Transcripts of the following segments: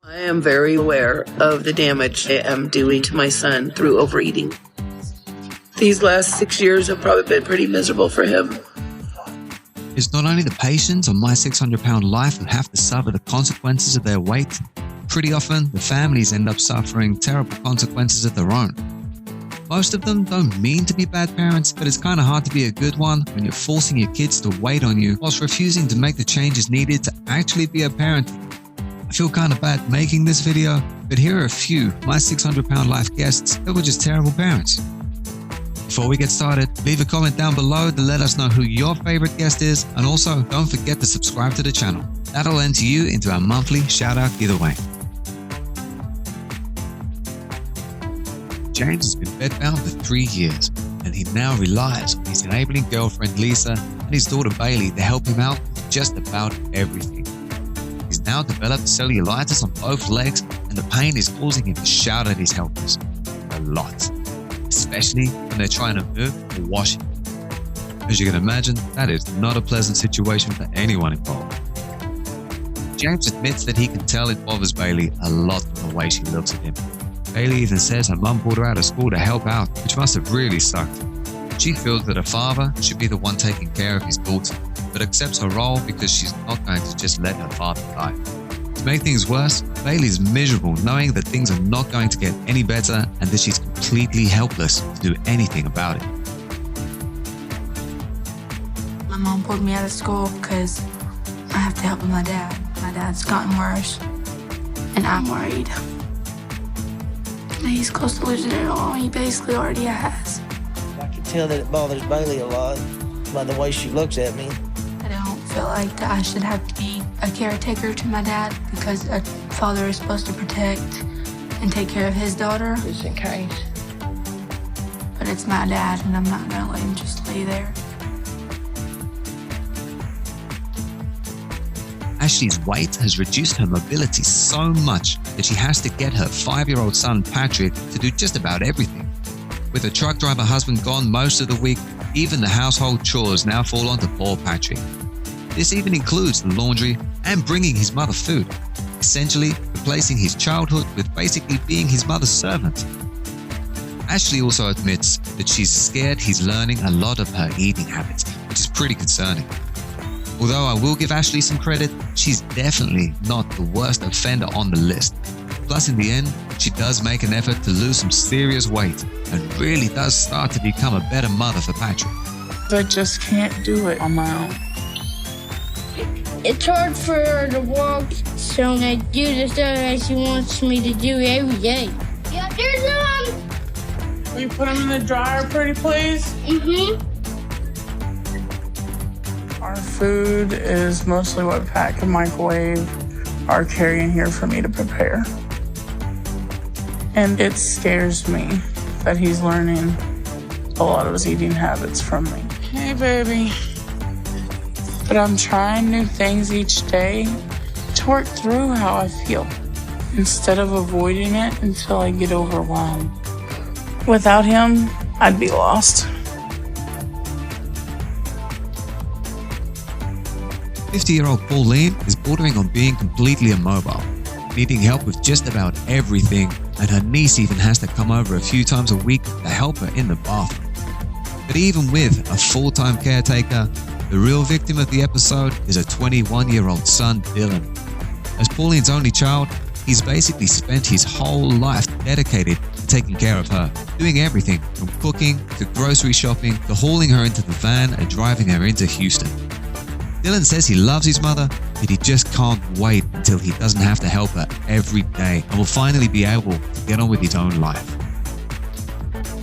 I am very aware of the damage I am doing to my son through overeating. These last 6 years have probably been pretty miserable for him. It's not only the patients on My 600-Pound Life who have to suffer the consequences of their weight. Pretty often, the families end up suffering terrible consequences of their own. Most of them don't mean to be bad parents, but it's kind of hard to be a good one when you're forcing your kids to wait on you whilst refusing to make the changes needed to actually be a parent. I feel kind of bad making this video, but here are a few My 600-Pound Life guests that were just terrible parents. Before we get started, leave a comment down below to let us know who your favorite guest is, and also don't forget to subscribe to the channel. That'll enter you into our monthly shout out either way. James has been bedbound for 3 years, and he now relies on his enabling girlfriend Lisa and his daughter Bailey to help him out with just about everything. He's now developed cellulitis on both legs, and the pain is causing him to shout at his helpers a lot, especially when they're trying to move or wash him. As you can imagine, that is not a pleasant situation for anyone involved. James admits that he can tell it bothers Bailey a lot from the way she looks at him. Bailey even says her mum pulled her out of school to help out, which must have really sucked. She feels that her father should be the one taking care of his daughter, but accepts her role because she's not going to just let her father die. To make things worse, Bailey's miserable knowing that things are not going to get any better and that she's completely helpless to do anything about it. My mom pulled me out of school because I have to help with my dad. My dad's gotten worse, and I'm worried. He's close to losing it all. He basically already has. I can tell that it bothers Bailey a lot by the way she looks at me. I don't feel like that I should have to be a caretaker to my dad because a father is supposed to protect and take care of his daughter. Just in case. But it's my dad, and I'm not going to let him just lay there. Ashley's weight has reduced her mobility so much that she has to get her 5-year-old son Patrick to do just about everything. With her truck driver husband gone most of the week, even the household chores now fall onto poor Patrick. This even includes the laundry and bringing his mother food, essentially replacing his childhood with basically being his mother's servant. Ashley also admits that she's scared he's learning a lot of her eating habits, which is pretty concerning. Although I will give Ashley some credit, she's definitely not the worst offender on the list. Plus, in the end, she does make an effort to lose some serious weight and really does start to become a better mother for Patrick. I just can't do it on my own. It's hard for her to walk, so I do the stuff that she wants me to do every day. Yeah, there's Will you put them in the dryer, pretty please? Mm-hmm. Our food is mostly what Pat and microwave are carrying here for me to prepare. And it scares me that he's learning a lot of his eating habits from me. Hey, baby. But I'm trying new things each day to work through how I feel instead of avoiding it until I get overwhelmed. Without him, I'd be lost. 50-year-old Pauline is bordering on being completely immobile, needing help with just about everything, and her niece even has to come over a few times a week to help her in the bathroom. But even with a full-time caretaker, the real victim of the episode is a 21-year-old son, Dylan. As Pauline's only child, he's basically spent his whole life dedicated to taking care of her, doing everything from cooking to grocery shopping to hauling her into the van and driving her into Houston. Dylan says he loves his mother, but he just can't wait until he doesn't have to help her every day and will finally be able to get on with his own life.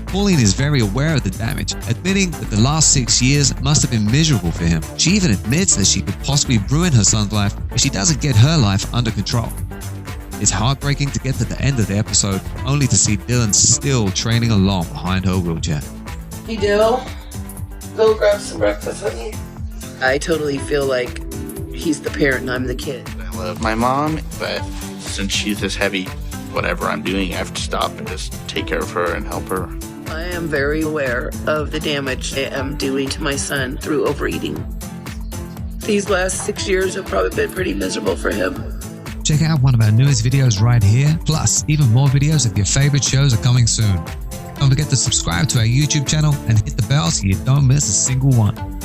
Pauline is very aware of the damage, admitting that the last 6 years must have been miserable for him. She even admits that she could possibly ruin her son's life if she doesn't get her life under control. It's heartbreaking to get to the end of the episode, only to see Dylan still trailing along behind her wheelchair. Hey, Dill, go grab some breakfast, honey. I totally feel like he's the parent and I'm the kid. I love my mom, but since she's this heavy, whatever I'm doing, I have to stop and just take care of her and help her. I am very aware of the damage I am doing to my son through overeating. These last 6 years have probably been pretty miserable for him. Check out one of our newest videos right here. Plus, even more videos of your favorite shows are coming soon. Don't forget to subscribe to our YouTube channel and hit the bell so you don't miss a single one.